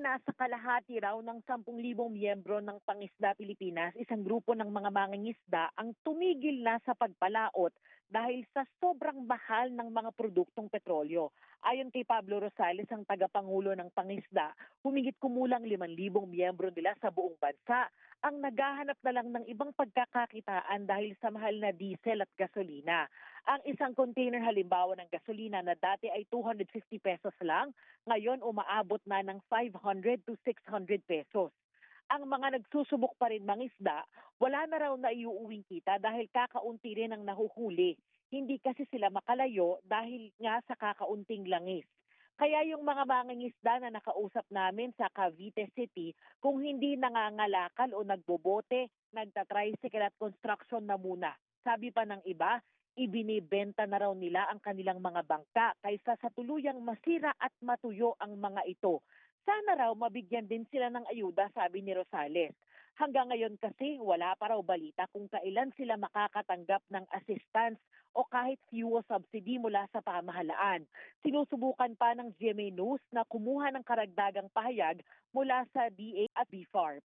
Nasa kalahati raw ng 10,000 miyembro ng Pangisda Pilipinas, isang grupo ng mga mangingisda ang tumigil na sa pagpalaot dahil sa sobrang mahal ng mga produktong petrolyo. Ayon kay Pablo Rosales, ang tagapangulo ng Pangisda, humigit kumulang 5,000 miyembro nila sa buong bansa ang naghahanap na lang ng ibang pagkakakitaan dahil sa mahal na diesel at gasolina. Ang isang container halimbawa ng gasolina na dati ay 250 pesos lang, ngayon umaabot na ng 500 to 600 pesos. Ang mga nagsusubok pa rin mangisda, wala na raw na iuuwing kita dahil kakaunti rin ang nahuhuli. Hindi kasi sila makalayo dahil nga sa kakaunting langis. Kaya yung mga mangingisda na nakausap namin sa Cavite City, kung hindi nangangalakal o nagbobote, nagtatricycle at construction na muna. Sabi pa ng iba, ibinibenta na raw nila ang kanilang mga bangka kaysa sa tuluyang masira at matuyo ang mga ito. Sana raw mabigyan din sila ng ayuda, sabi ni Rosales. Hanggang ngayon kasi wala pa raw balita kung kailan sila makakatanggap ng assistance o kahit fuel subsidy mula sa pamahalaan. Sinusubukan pa ng GMA News na kumuha ng karagdagang pahayag mula sa DA at BFARP.